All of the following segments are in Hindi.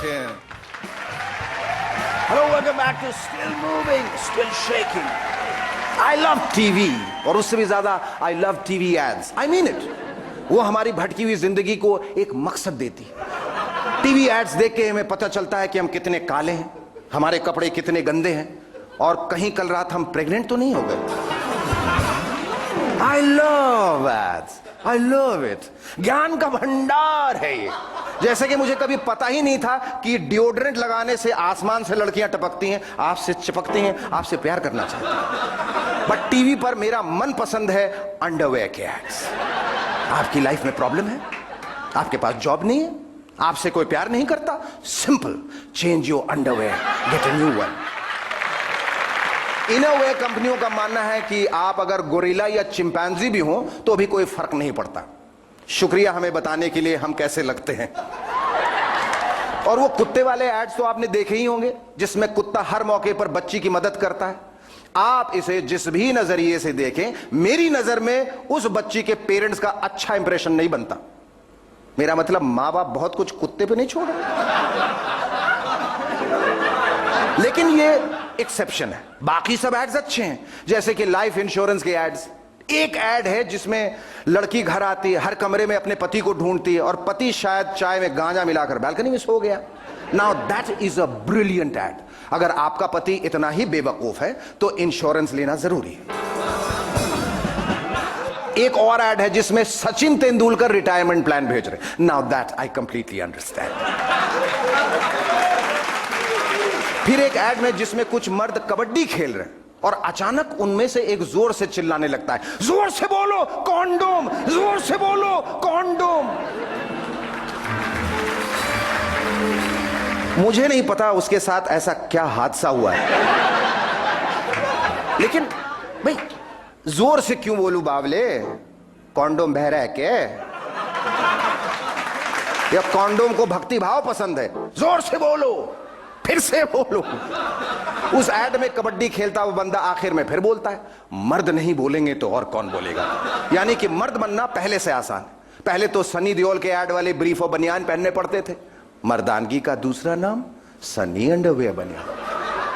देखें। Hello, welcome back to Still Moving, Still Shaking. I love TV और उससे भी ज्यादा I love TV ads. I mean it. वो हमारी भटकी हुई जिंदगी को एक मकसद देती है। टीवी एड्स देख के हमें पता चलता है कि हम कितने काले हैं, हमारे कपड़े कितने गंदे हैं और कहीं कल रात हम प्रेग्नेंट तो नहीं हो गए। I love ads. I love it. ज्ञान का भंडार है ये। जैसे कि मुझे कभी पता ही नहीं था कि डिओड्रेंट लगाने से आसमान से लड़कियां टपकती हैं, आपसे चिपकती हैं, आपसे प्यार करना चाहती हैं। बट टीवी पर मेरा मन पसंद है अंडरवेयर के एड्स। आपकी लाइफ में प्रॉब्लम है, आपके पास जॉब नहीं है, आपसे कोई प्यार नहीं करता, simple, change your underwear, get a new one. इनोवे कंपनियों का मानना है कि आप अगर गोरिल्ला या चिंपैंजी भी हो तो भी कोई फर्क नहीं पड़ता। शुक्रिया हमें बताने के लिए हम कैसे लगते हैं। और वो कुत्ते वाले एड्स तो आपने देखे ही होंगे जिसमें कुत्ता हर मौके पर बच्ची की मदद करता है। आप इसे जिस भी नजरिए से देखें, मेरी नजर में उस बच्ची के पेरेंट्स का अच्छा इंप्रेशन नहीं बनता। मेरा मतलब मां बाप बहुत कुछ कुत्ते पे नहीं छोड़ रहे, लेकिन ये एक्सेप्शन है। बाकी सब एड्स अच्छे हैं, जैसे कि लाइफ इंश्योरेंस के एड्स। एक एड है जिसमें लड़की घर आती है, हर कमरे में अपने पति को ढूंढती है और पति शायद चाय में गांजा मिलाकर बालकनी में सो गया। Now that is a brilliant ad. अगर आपका पति इतना ही बेवकूफ है तो इंश्योरेंस लेना जरूरी है। एक और एड है जिसमें सचिन तेंदुलकर रिटायरमेंट प्लान भेज रहे। Now that I completely understand. फिर एक ऐड में जिसमें कुछ मर्द कबड्डी खेल रहे हैं और अचानक उनमें से एक जोर से चिल्लाने लगता है, जोर से बोलो कॉन्डोम, जोर से बोलो कॉन्डोम। मुझे नहीं पता उसके साथ ऐसा क्या हादसा हुआ है, लेकिन भाई जोर से क्यों बोलूं बावले? कॉन्डोम बह रहा है क्या? या कॉन्डोम को भक्ति भाव पसंद है? जोर से बोलो, फिर से बोलो। उस ऐड में कबड्डी खेलता हुआ बंदा आखिर में फिर बोलता है, मर्द नहीं बोलेंगे तो और कौन बोलेगा। यानी कि मर्द बनना पहले से आसान। पहले तो सनी देओल के ऐड वाले ब्रीफ और बनियान पहनने पड़ते थे। मर्दानगी का दूसरा नाम सनी अंडरवेयर बनियान।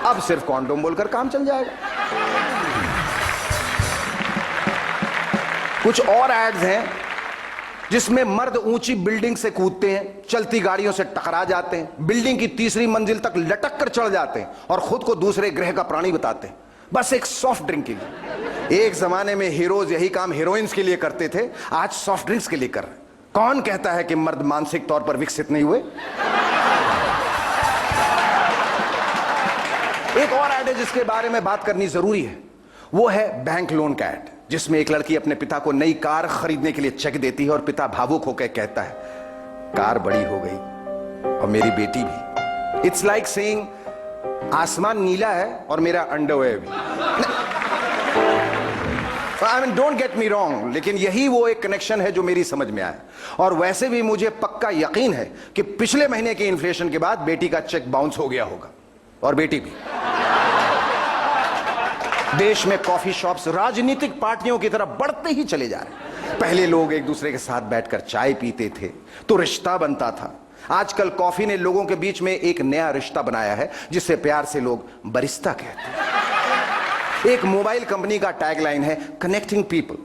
अब सिर्फ कॉन्डोम बोलकर काम चल जाएगा। कुछ और एड्स हैं जिसमें मर्द ऊंची बिल्डिंग से कूदते हैं, चलती गाड़ियों से टकरा जाते हैं, बिल्डिंग की तीसरी मंजिल तक लटक कर चढ़ जाते हैं और खुद को दूसरे ग्रह का प्राणी बताते हैं, बस एक सॉफ्ट ड्रिंक के लिए। एक जमाने में हीरोज यही काम हीरोइंस के लिए करते थे, आज सॉफ्ट ड्रिंक्स के लिए कर रहे। कौन कहता है कि मर्द मानसिक तौर पर विकसित नहीं हुए? एक और ऐड है जिसके बारे में बात करनी जरूरी है, वो है बैंक लोन का ऐड, जिसमें एक लड़की अपने पिता को नई कार खरीदने के लिए चेक देती है और पिता भावुक होकर कहता है, कार बड़ी हो गई और मेरी बेटी भी। इट्स लाइक सेइंग आसमान नीला है और मेरा अंडरवेयर भी। I mean don't get me wrong, लेकिन यही वो एक कनेक्शन है जो मेरी समझ में आया। और वैसे भी मुझे पक्का यकीन है कि पिछले महीने के इन्फ्लेशन के बाद बेटी का चेक बाउंस हो गया होगा और बेटी भी। देश में कॉफी शॉप्स राजनीतिक पार्टियों की तरफ बढ़ते ही चले जा रहे हैं। पहले लोग एक दूसरे के साथ बैठकर चाय पीते थे तो रिश्ता बनता था। आजकल कॉफी ने लोगों के बीच में एक नया रिश्ता बनाया है जिसे प्यार से लोग बरिस्ता कहते हैं। एक मोबाइल कंपनी का टैगलाइन है कनेक्टिंग पीपल।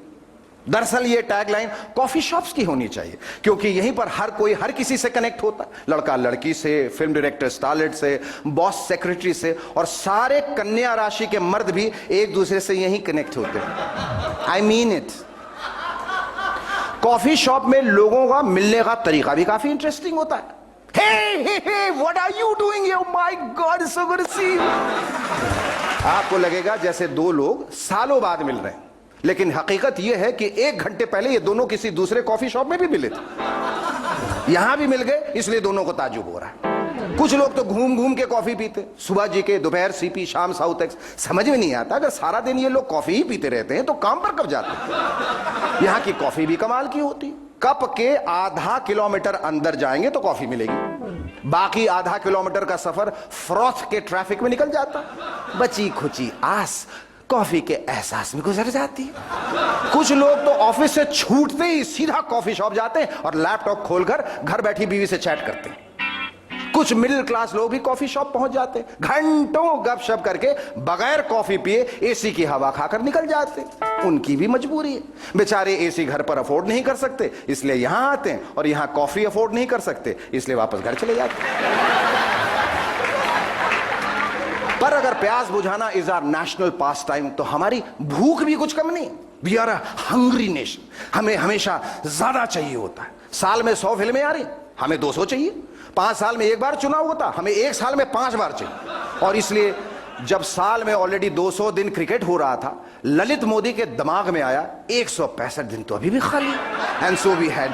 दरअसल ये टैगलाइन कॉफी शॉप्स की होनी चाहिए, क्योंकि यहीं पर हर कोई हर किसी से कनेक्ट होता है। लड़का लड़की से, फिल्म डायरेक्टर स्टारलेट से, बॉस सेक्रेटरी से, और सारे कन्या राशि के मर्द भी एक दूसरे से यहीं कनेक्ट होते हैं। I mean it. Coffee shop में लोगों का मिलने का तरीका भी काफी इंटरेस्टिंग होता है। Hey, what are you doing here? Oh my God, it's so good to see you. आपको लगेगा जैसे दो लोग सालों बाद मिल रहे हैं, लेकिन हकीकत यह है कि 1 घंटे पहले ये दोनों किसी दूसरे कॉफी शॉप में भी मिले थे। यहां भी मिल गए, इसलिए दोनों को ताज्जुब हो रहा है। कुछ लोग तो घूम घूम के कॉफी पीते, सुबह जी के, दोपहर सीपी, शाम साउथ एक्स। समझ में नहीं आता, अगर सारा दिन ये लोग कॉफी ही पीते रहते हैं तो काम पर कब जाते हैं? यहां की कॉफी भी कमाल की होती। कप के आधा किलोमीटर अंदर जाएंगे तो कॉफी मिलेगी, बाकी आधा किलोमीटर का सफर फ्रॉथ के ट्रैफिक में निकल जाता। बची खुची आस कॉफी के एहसास में गुजर जाती है। कुछ लोग तो ऑफिस से छूटते ही सीधा कॉफी शॉप जाते हैं और लैपटॉप खोलकर घर बैठी बीवी से चैट करते हैं। कुछ मिडिल क्लास लोग भी कॉफी शॉप पहुंच जाते, घंटों गपशप करके बगैर कॉफी पिए एसी की हवा खाकर निकल जाते। उनकी भी मजबूरी है, बेचारे एसी घर पर अफोर्ड नहीं कर सकते इसलिए यहां आते हैं, और यहां कॉफी अफोर्ड नहीं कर सकते इसलिए वापस घर चले जाते हैं। पर अगर प्यास बुझाना is our national pastime, तो हमारी भूख भी कुछ कम नहीं। We are a hungry nation, हमें हमेशा ज्यादा चाहिए होता है। साल में 100 फिल्में आ रही, हमें 200 चाहिए। 5 साल में एक बार चुनाव होता, हमें 1 साल में 5 बार चाहिए। और इसलिए जब साल में ऑलरेडी 200 दिन क्रिकेट हो रहा था, ललित मोदी के दिमाग में आया 165 दिन तो अभी भी खाली। And so we had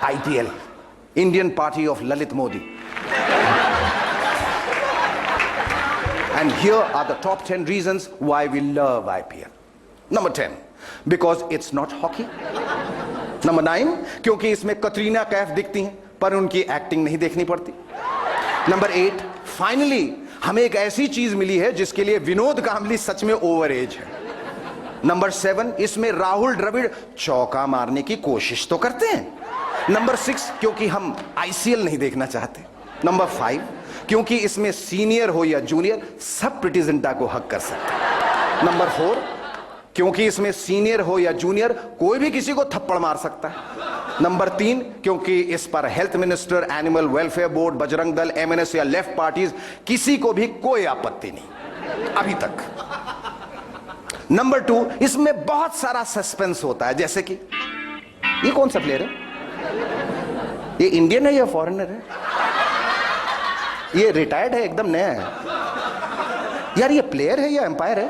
IPL, Indian party of Lalit Modi. And here are the top 10 reasons why we love IPL. Number 10, because it's not hockey. Number 9, क्योंकि इसमें कतरीना कैफ दिखती हैं पर उनकी एक्टिंग नहीं देखनी पड़ती। Number 8, फाइनली हमें एक ऐसी चीज मिली है जिसके लिए विनोद कांबली सच में ओवर एज है। Number 7, इसमें राहुल द्रविड़ चौका मारने की कोशिश तो करते हैं। Number 6, क्योंकि हम ICL नहीं देखना चाहते। Number 5, क्योंकि इसमें सीनियर हो या जूनियर सब प्रीति जिंटा को हक कर सकते हैं। नंबर 4, क्योंकि इसमें सीनियर हो या जूनियर कोई भी किसी को थप्पड़ मार सकता है। नंबर 3, क्योंकि इस पर health minister, animal welfare board, Bajrang Dal, MNS या लेफ्ट पार्टीज किसी को भी कोई आपत्ति नहीं अभी तक। नंबर 2, इसमें बहुत सारा सस्पेंस होता है, जैसे कि ये कौन सा प्लेयर है, ये इंडियन है या फॉरेनर है, ये रिटायर्ड है एकदम नया है, यार ये प्लेयर है या एम्पायर है।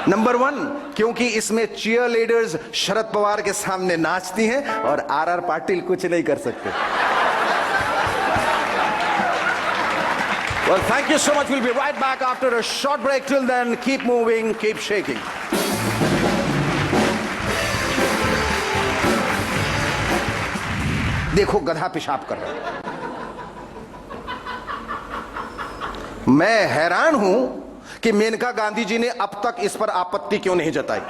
नंबर 1, क्योंकि इसमें चीयर लीडर्स शरद पवार के सामने नाचती हैं और RR पाटिल कुछ नहीं कर सकते। Well, thank you so much. We'll be right back after a short break. Till then, keep moving, keep shaking. देखो गधा पेशाब कर रहा है। मैं हैरान हूं कि मेनका गांधी जी ने अब तक इस पर आपत्ति क्यों नहीं जताई।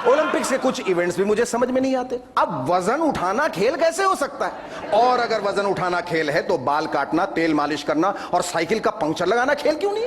ओलंपिक से कुछ इवेंट्स भी मुझे समझ में नहीं आते। अब वजन उठाना खेल कैसे हो सकता है? और अगर वजन उठाना खेल है तो बाल काटना, तेल मालिश करना और साइकिल का पंक्चर लगाना खेल क्यों नहीं?